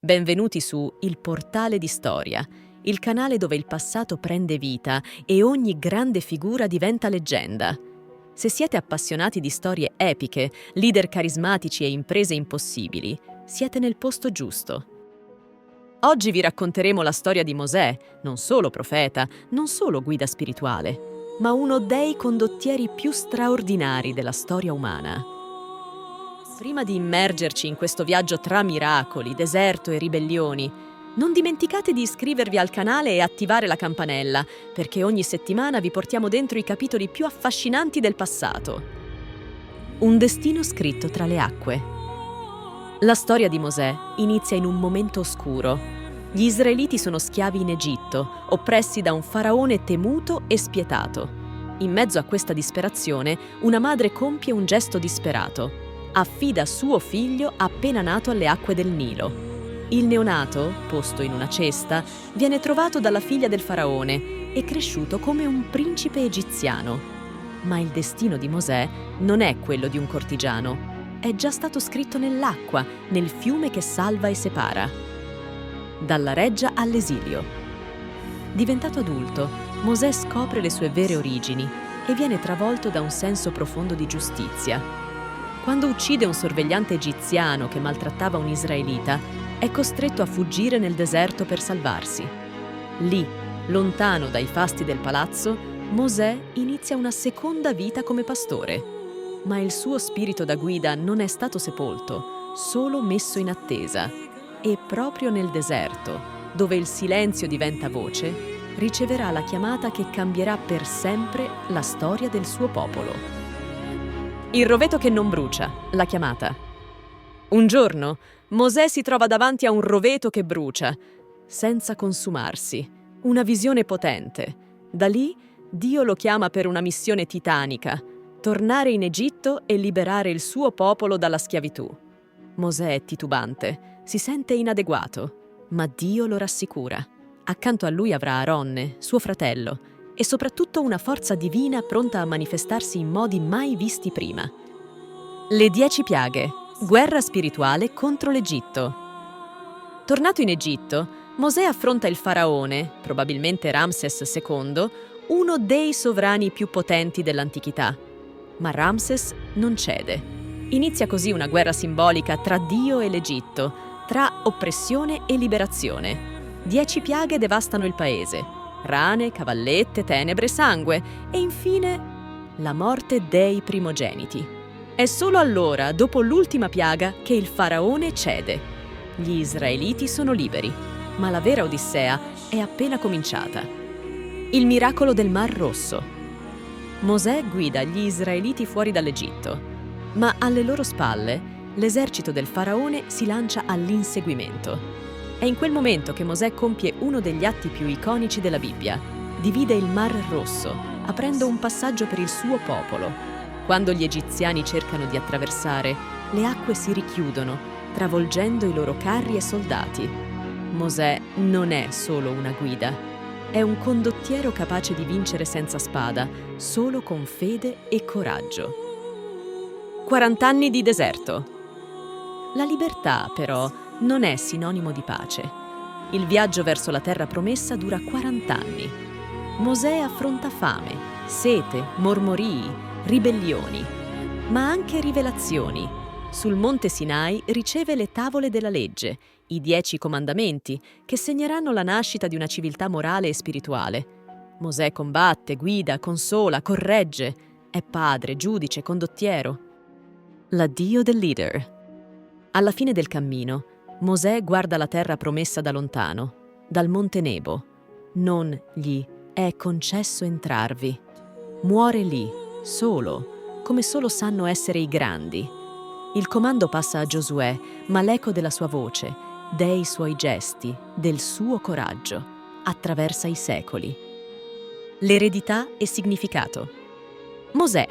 Benvenuti su Il Portale di Storia, il canale dove il passato prende vita e ogni grande figura diventa leggenda. Se siete appassionati di storie epiche, leader carismatici e imprese impossibili, siete nel posto giusto. Oggi vi racconteremo la storia di Mosè, non solo profeta, non solo guida spirituale, ma uno dei condottieri più straordinari della storia umana. Prima di immergerci in questo viaggio tra miracoli, deserto e ribellioni, non dimenticate di iscrivervi al canale e attivare la campanella, perché ogni settimana vi portiamo dentro i capitoli più affascinanti del passato. Un destino scritto tra le acque. La storia di Mosè inizia in un momento oscuro. Gli israeliti sono schiavi in Egitto, oppressi da un faraone temuto e spietato. In mezzo a questa disperazione, una madre compie un gesto disperato. Affida suo figlio appena nato alle acque del Nilo. Il neonato, posto in una cesta, viene trovato dalla figlia del faraone e cresciuto come un principe egiziano. Ma il destino di Mosè non è quello di un cortigiano. È già stato scritto nell'acqua, nel fiume che salva e separa. Dalla reggia all'esilio. Diventato adulto, Mosè scopre le sue vere origini e viene travolto da un senso profondo di giustizia. Quando uccide un sorvegliante egiziano che maltrattava un israelita, è costretto a fuggire nel deserto per salvarsi. Lì, lontano dai fasti del palazzo, Mosè inizia una seconda vita come pastore. Ma il suo spirito da guida non è stato sepolto, solo messo in attesa. E proprio nel deserto, dove il silenzio diventa voce, riceverà la chiamata che cambierà per sempre la storia del suo popolo. Il roveto che non brucia, la chiamata. Un giorno, Mosè si trova davanti a un roveto che brucia, senza consumarsi. Una visione potente. Da lì, Dio lo chiama per una missione titanica, tornare in Egitto e liberare il suo popolo dalla schiavitù. Mosè è titubante, si sente inadeguato, ma Dio lo rassicura. Accanto a lui avrà Aronne, suo fratello, e soprattutto una forza divina pronta a manifestarsi in modi mai visti prima. Le 10 piaghe, guerra spirituale contro l'Egitto. Tornato in Egitto, Mosè affronta il faraone, probabilmente Ramses II, uno dei sovrani più potenti dell'antichità. Ma Ramses non cede. Inizia così una guerra simbolica tra Dio e l'Egitto, tra oppressione e liberazione. 10 piaghe devastano il paese. Rane, cavallette, tenebre, sangue e infine la morte dei primogeniti. È solo allora, dopo l'ultima piaga, che il faraone cede. Gli israeliti sono liberi, ma la vera odissea è appena cominciata. Il miracolo del Mar Rosso. Mosè guida gli israeliti fuori dall'Egitto, ma alle loro spalle l'esercito del faraone si lancia all'inseguimento. È in quel momento che Mosè compie uno degli atti più iconici della Bibbia. Divide il Mar Rosso, aprendo un passaggio per il suo popolo. Quando gli egiziani cercano di attraversare, le acque si richiudono, travolgendo i loro carri e soldati. Mosè non è solo una guida, è un condottiero capace di vincere senza spada, solo con fede e coraggio. 40 anni di deserto. La libertà, però, non è sinonimo di pace. Il viaggio verso la terra promessa dura 40 anni. Mosè affronta fame, sete, mormorii, ribellioni, ma anche rivelazioni. Sul monte Sinai riceve le tavole della legge, i 10 comandamenti, che segneranno la nascita di una civiltà morale e spirituale. Mosè combatte, guida, consola, corregge, è padre, giudice, condottiero. L'addio del leader. Alla fine del cammino, Mosè guarda la terra promessa da lontano, dal monte Nebo. Non gli è concesso entrarvi. Muore lì, solo, come solo sanno essere i grandi. Il comando passa a Giosuè, ma l'eco della sua voce, dei suoi gesti, del suo coraggio, attraversa i secoli. L'eredità e significato. Mosè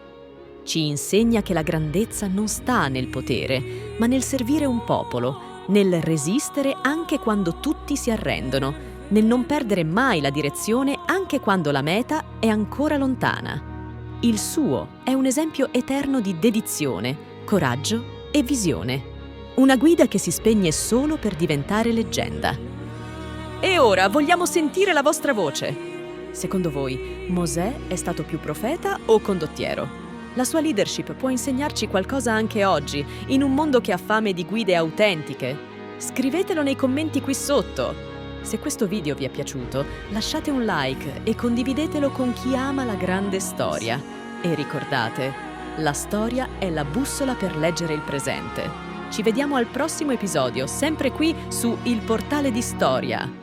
ci insegna che la grandezza non sta nel potere, ma nel servire un popolo, nel resistere anche quando tutti si arrendono, nel non perdere mai la direzione anche quando la meta è ancora lontana. Il suo è un esempio eterno di dedizione, coraggio e visione. Una guida che si spegne solo per diventare leggenda. E ora vogliamo sentire la vostra voce. Secondo voi, Mosè è stato più profeta o condottiero? La sua leadership può insegnarci qualcosa anche oggi, in un mondo che ha fame di guide autentiche? Scrivetelo nei commenti qui sotto. Se questo video vi è piaciuto, lasciate un like e condividetelo con chi ama la grande storia. E ricordate, la storia è la bussola per leggere il presente. Ci vediamo al prossimo episodio, sempre qui su Il Portale di Storia.